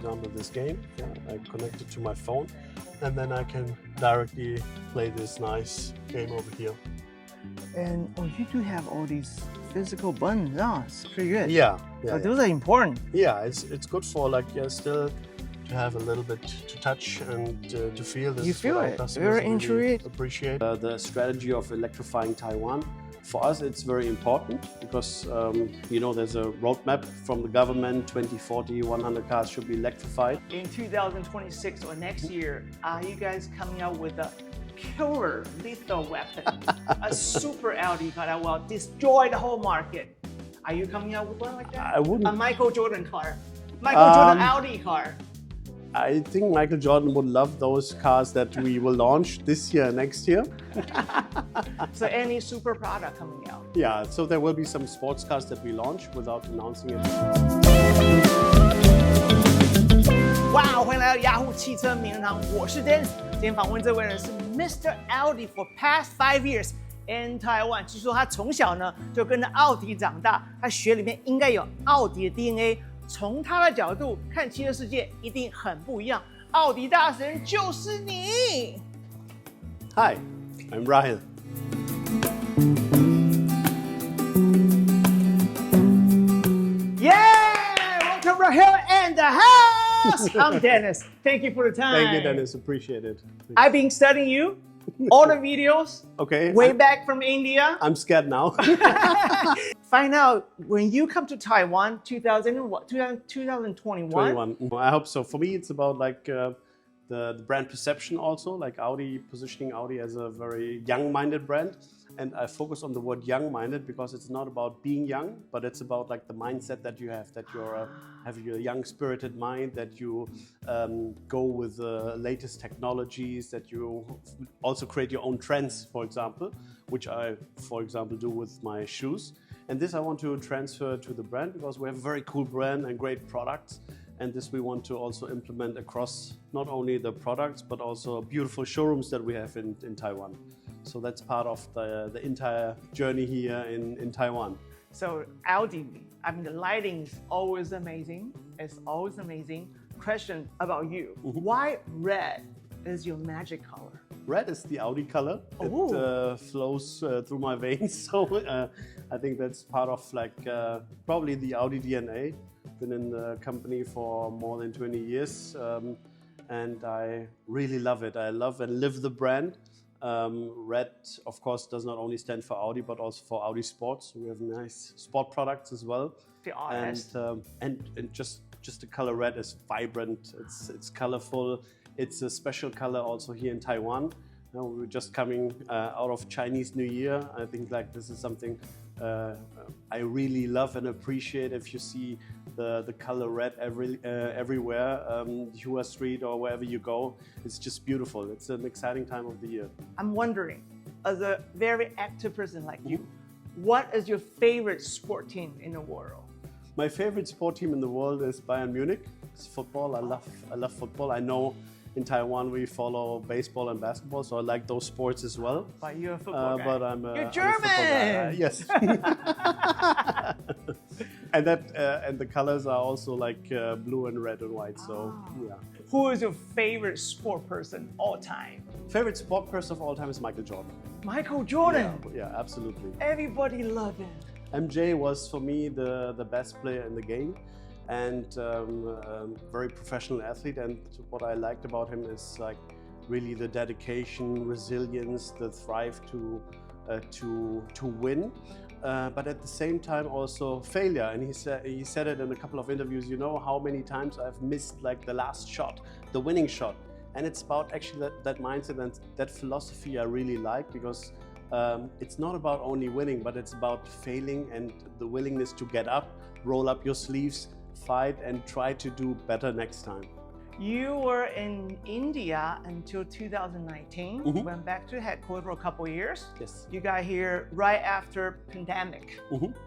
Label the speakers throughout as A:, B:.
A: download this game. I connect it to my phone, and then I can directly play this nice game over here.
B: And you do have all these physical buttons. Oh, it's pretty good.
A: Yeah.
B: Those are important.
A: Yeah, it's good for still to have a little bit to touch and to feel. This
B: You
A: is what
B: feel
A: our
B: it.
A: customers
B: Very
A: really
B: intrigued.
A: appreciate. The strategy of electrifying Taiwan. For us, it's very important because, there's a roadmap from the government, 2040, 100 cars should be electrified.
B: In 2026 or next year, are you guys coming out with a killer lethal weapon? A super Audi car that will destroy the whole market? Are you coming out with one like that?
A: I wouldn't.
B: A Michael Jordan car. Michael Jordan Audi car.
A: I think Michael Jordan would love those cars that we will launch this year, next year.
B: So any super product coming out?
A: Yeah, so there will be some sports cars that we launch without announcing it.
B: Wow， 欢迎来到Yahoo汽车名人堂，我是 Dennis。今天访问这位人是 Mr. Audi for past 5 years in Taiwan。据说他从小呢就跟着奥迪长大，他血里面应该有奥迪的 DNA。从他的角度看汽车世界一定很不一样。奥迪大神就是你。
A: Hi, I'm Rahil.
B: Yeah, welcome Rahil and the house. I'm Dennis. Thank you for the time.
A: Thank you, Dennis. Appreciate it.
B: I've been studying you, all the videos,
A: Okay.
B: way back from India.
A: I'm scared now.
B: Find out when you come to Taiwan, 2021.
A: 21. I hope so. For me, it's about the brand perception also, like Audi, positioning Audi as a very young-minded brand. And I focus on the word young-minded because it's not about being young, but it's about the mindset that you have, that you have your young spirited mind, that you go with the latest technologies, that you also create your own trends, for example, which I, for example, do with my shoes. And this I want to transfer to the brand because we have a very cool brand and great products. And this we want to also implement across not only the products, but also beautiful showrooms that we have in Taiwan. So that's part of the entire journey here in Taiwan.
B: So Audi, the lighting is always amazing. It's always amazing. Question about you. Why red is your magic color?
A: Red is the Audi color.
B: Ooh.
A: It flows through my veins. So I think that's part of probably the Audi DNA. Been in the company for more than 20 years. And I really love it. I love and live the brand. Red, of course, does not only stand for Audi, but also for Audi Sports. We have nice sport products as well.
B: Be honest.
A: And just the color red is vibrant. It's colorful. It's a special color also here in Taiwan. Now we're just coming out of Chinese New Year. I think this is something I really love and appreciate. If you see the color red everywhere, Hua Street or wherever you go, it's just beautiful. It's an exciting time of the year.
B: I'm wondering, as a very active person like you, what is your favorite sport team in the world?
A: My favorite sport team in the world is Bayern Munich. It's football. I love football. I know in Taiwan we follow baseball and basketball, so I like those sports as well.
B: But you're a football guy.
A: But
B: You're German.
A: Yes. And the colors are also blue and red and white. So yeah.
B: Who is your favorite sport person all time?
A: Favorite sport person of all time is Michael Jordan.
B: Michael Jordan.
A: Yeah, absolutely.
B: Everybody love him.
A: MJ was for me the best player in the game, and very professional athlete. And what I liked about him is really the dedication, resilience, the thrive to win. But at the same time also failure, and he said it in a couple of interviews. You know how many times I've missed the last shot, the winning shot, and it's about actually that mindset and that philosophy I really like because it's not about only winning, but it's about failing and the willingness to get up, roll up your sleeves, fight, and try to do better next time.
B: You were in India until 2019. Went back to headquarters for a couple of years.
A: Yes.
B: You got here right after pandemic.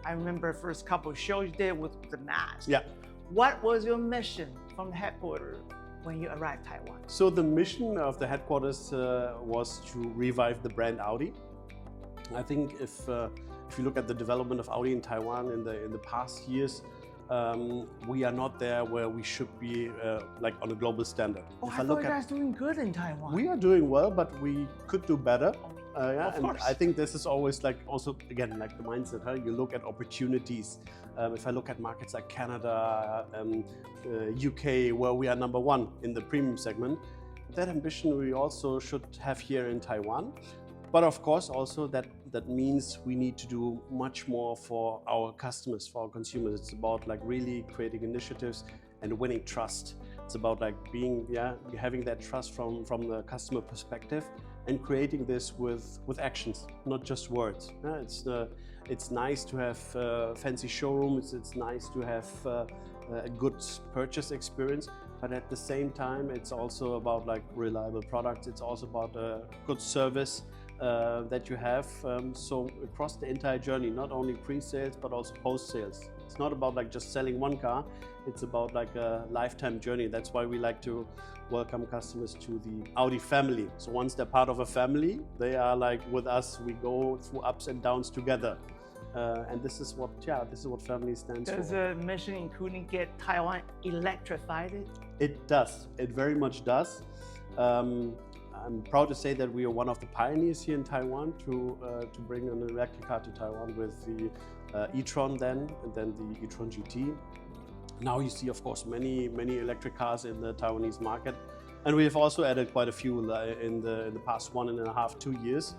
B: I remember first couple of shows you did with the mask.
A: Yeah.
B: What was your mission from the headquarters when you arrived Taiwan?
A: So the mission of the headquarters was to revive the brand Audi. I think if you look at the development of Audi in Taiwan in the past years, we are not there where we should be, like on a global standard.
B: Oh, I thought you guys doing good in Taiwan.
A: We are doing well, but we could do better. Yeah,
B: of
A: and
B: course.
A: I think this is always like also again like the mindset. Huh? You look at opportunities. If I look at markets like Canada, UK, where we are number one in the premium segment, that ambition we also should have here in Taiwan. But of course, also that means we need to do much more for our customers, for our consumers. It's about like really creating initiatives and winning trust. It's about like having that trust from the customer perspective and creating this with actions, not just words. It's nice to have fancy showrooms. It's nice to have a good purchase experience. But at the same time, it's also about like reliable products. It's also about good service that you have. So across the entire journey, not only pre-sales, but also post-sales. It's not about like just selling one car. It's about like a lifetime journey. That's why we like to welcome customers to the Audi family. So once they're part of a family, they are like with us. We go through ups and downs together. And this is what family stands for.
B: Does the mission including get Taiwan electrified?
A: It does. It very much does. I'm proud to say that we are one of the pioneers here in Taiwan to bring an electric car to Taiwan with the e-tron and then the e-tron GT. Now you see, of course, many electric cars in the Taiwanese market, and we have also added quite a few in the past 1.5 to 2 years.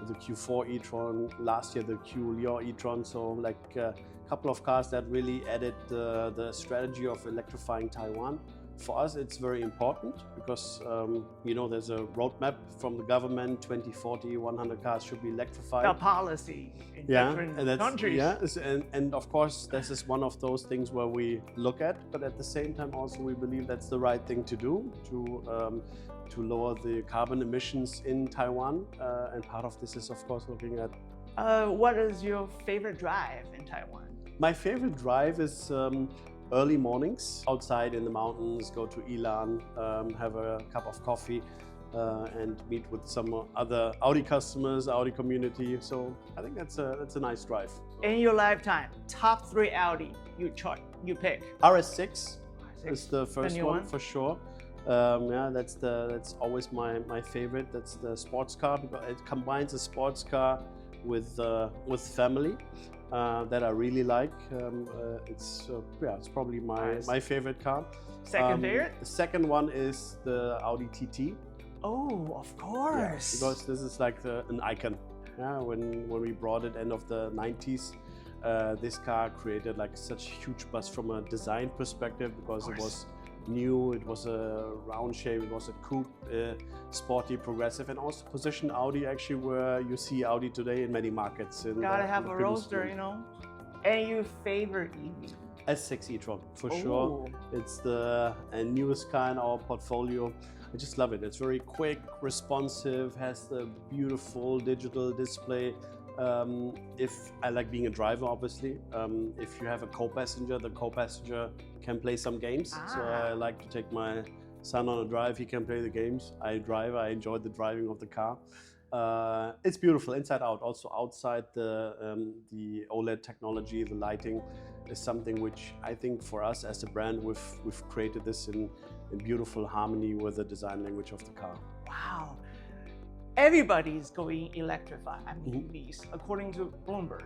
A: The Q4 e-tron, last year the Q Leo e-tron. So like a couple of cars that really added the strategy of electrifying Taiwan. For us, it's very important because there's a roadmap from the government. 2040, 100 cars should be electrified.
B: The policy in different countries.
A: Yeah, and of course, this is one of those things where we look at, but at the same time, also we believe that's the right thing to do to lower the carbon emissions in Taiwan. And part of this is, of course, looking at.
B: What is your favorite drive in Taiwan?
A: My favorite drive is. Early mornings outside in the mountains, go to Ilan, have a cup of coffee and meet with some other Audi customers, Audi community. So I think that's a nice drive.
B: In your lifetime, top 3 Audi you pick?
A: RS6 is the first one for sure. That's always my favorite. That's the sports car because it combines a sports car with family. That I really like. It's probably my favorite car.
B: Second favorite?
A: The second one is the Audi TT.
B: Oh, of course.
A: Yeah, because this is like an icon. Yeah, when we brought it end of the 90s, this car created like such huge buzz from a design perspective because it was new, it was a round shape, it was a coupe, sporty, progressive, and also positioned Audi actually where you see Audi today in many markets.
B: Gotta have a roadster, And your favorite EV?
A: S6 e-tron, for sure. It's the newest car in our portfolio. I just love it. It's very quick, responsive, has the beautiful digital display. If I like being a driver, obviously. If you have a co-passenger, the co-passenger can play some games. So I like to take my son on a drive. He can play the games. I drive. I enjoy the driving of the car. It's beautiful inside out. Also outside, the OLED technology, the lighting is something which I think for us as a brand, we've created this in beautiful harmony with the design language of the car.
B: Wow. Everybody's going electrified, EVs. According to Bloomberg,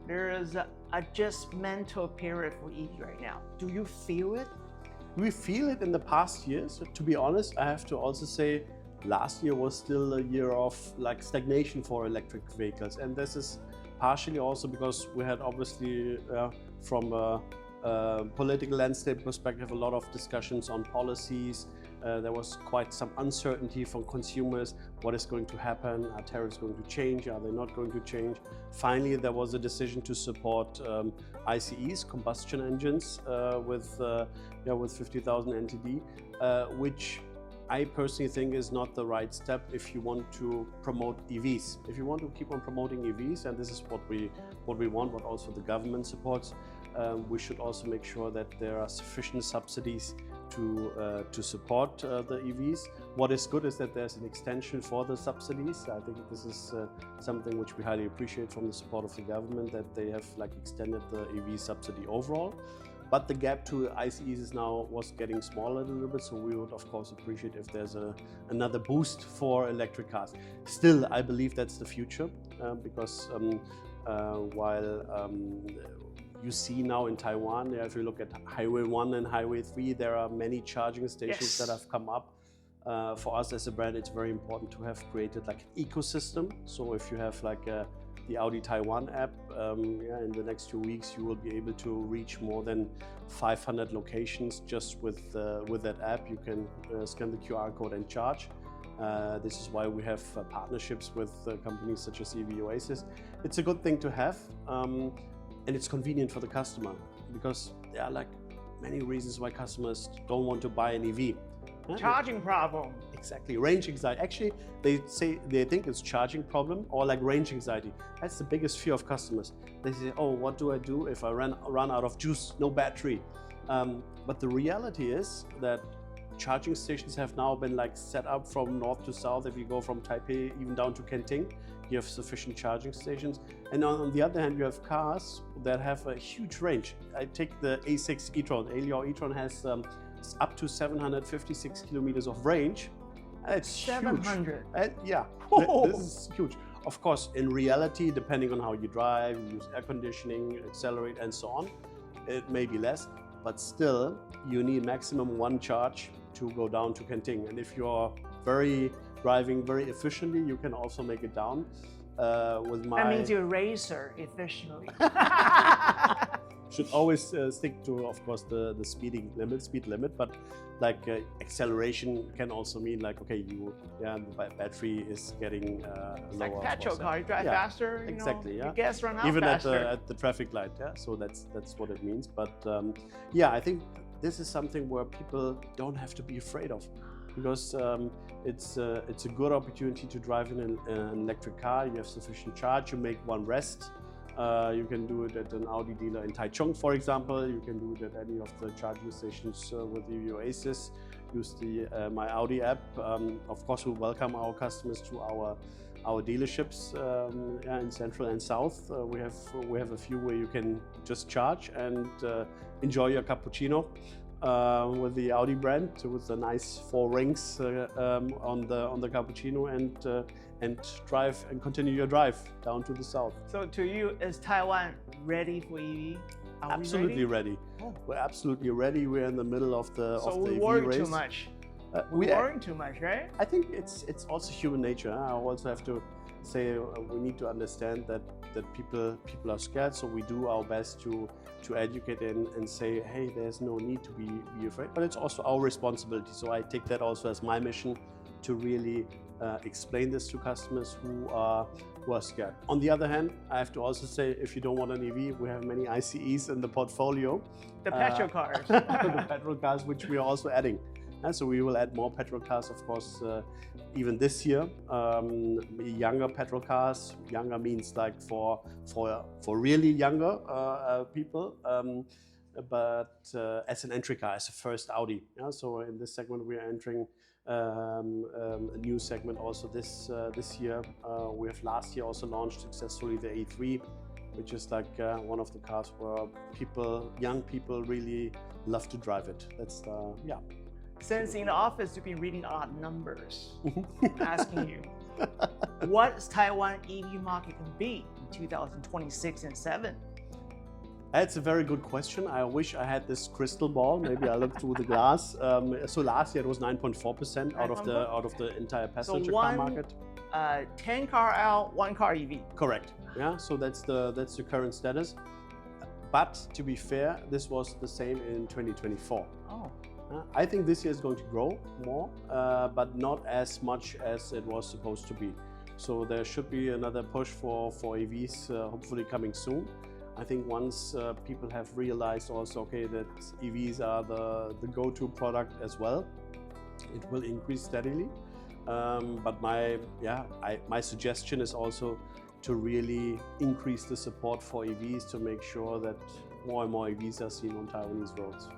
B: there is an adjustmental period for EV right now. Do you feel it?
A: We feel it in the past years. To be honest, I have to also say last year was still a year of like stagnation for electric vehicles. And this is partially also because we had obviously from a political landscape perspective, a lot of discussions on policies. There was quite some uncertainty from consumers. What is going to happen? Are tariffs going to change? Are they not going to change? Finally, there was a decision to support ICEs, combustion engines, with 50,000 NTD, which I personally think is not the right step if you want to promote EVs. If you want to keep on promoting EVs, and this is what we want, what also the government supports, we should also make sure that there are sufficient subsidies to support the EVs. What is good is that there's an extension for the subsidies. I think this is something which we highly appreciate from the support of the government, that they have like extended the EV subsidy overall. but the gap to ICEs was getting smaller a little bit, so we would of course appreciate if there's another boost for electric cars. Still, I believe that's the future, because while you see now in Taiwan, if you look at Highway 1 and Highway 3, there are many charging stations that have come up. For us as a brand, it's very important to have created like an ecosystem. So if you have like the Audi Taiwan app, in the next 2 weeks you will be able to reach more than 500 locations just with that app. You can scan the QR code and charge. This is why we have partnerships with companies such as EV Oasis. It's a good thing to have, and it's convenient for the customer, because there are like many reasons why customers don't want to buy an EV.
B: Charging problem.
A: Exactly, range anxiety. Actually, they think it's charging problem or like range anxiety. That's the biggest fear of customers. They say, oh, what do I do if I run out of juice, no battery? But the reality is that charging stations have now been like set up from north to south. If you go from Taipei even down to Kenting, you have sufficient charging stations. And on the other hand, you have cars that have a huge range. I take the A6 e-tron. Alior e-tron has up to 756 kilometers of range. It's
B: 700.
A: Huge. Yeah, this is huge. Of course, in reality, depending on how you drive, you use air conditioning, accelerate, and so on, it may be less, but still, you need maximum one charge to go down to Kenting. And if you're driving very efficiently, you can also make it down.
B: That means you racer efficiently.
A: Should always stick to, of course, the speed limit, but like acceleration can also mean like, okay, the battery is getting lower.
B: Like petrol car, you drive faster,
A: exactly,
B: your gas run out
A: even
B: faster.
A: at the traffic light, so that's what it means. But yeah, I think this is something where people don't have to be afraid of, because it's a good opportunity to drive in an electric car. You have sufficient charge, you make one rest. You can do it at an Audi dealer in Taichung, for example. You can do it at any of the charging stations with EV Oasis. Use the My Audi app. Of course, we welcome our customers to our dealerships in Central and South. We have a few where you can just charge and enjoy your cappuccino with the Audi brand, with the nice 4 rings on the cappuccino, and drive and continue your drive down to the south.
B: So to you, is Taiwan ready for EV?
A: Absolutely ready. Oh. We're absolutely ready. We're in the middle of the
B: EV race. So
A: we're
B: worrying too much. We're worrying too much, right?
A: I think it's also human nature. I also have to say we need to understand that people are scared. So we do our best to educate and say, hey, there's no need to be afraid. But it's also our responsibility. So I take that also as my mission to really explain this to customers who are scared. On the other hand, I have to also say, if you don't want an EV, we have many ICEs in the portfolio.
B: The petrol cars.
A: The petrol cars, which we are also adding. So we will add more petrol cars, of course, even this year. Younger petrol cars. Younger means like for really younger people. But as an entry car, as a first Audi. So in this segment, we are entering a new segment also this year. We have last year also launched successfully the A3, which is like one of the cars where young people really love to drive it. That's yeah.
B: Since in the office, you've been reading a lot of numbers. I'm asking you, what is Taiwan EV market going to be in 2026 and 7?
A: That's a very good question. I wish I had this crystal ball. Maybe I look through the glass. So last year it was 9.4% out of the entire passenger car market.
B: 10 car out, 1 car EV.
A: Correct. Yeah. So that's the current status. But to be fair, this was the same in 2024.
B: Oh.
A: I think this year is going to grow more, but not as much as it was supposed to be. So there should be another push for EVs, hopefully coming soon. I think once people have realized also, okay, that EVs are the go-to product as well, it will increase steadily. But my suggestion is also to really increase the support for EVs to make sure that more and more EVs are seen on Taiwanese roads.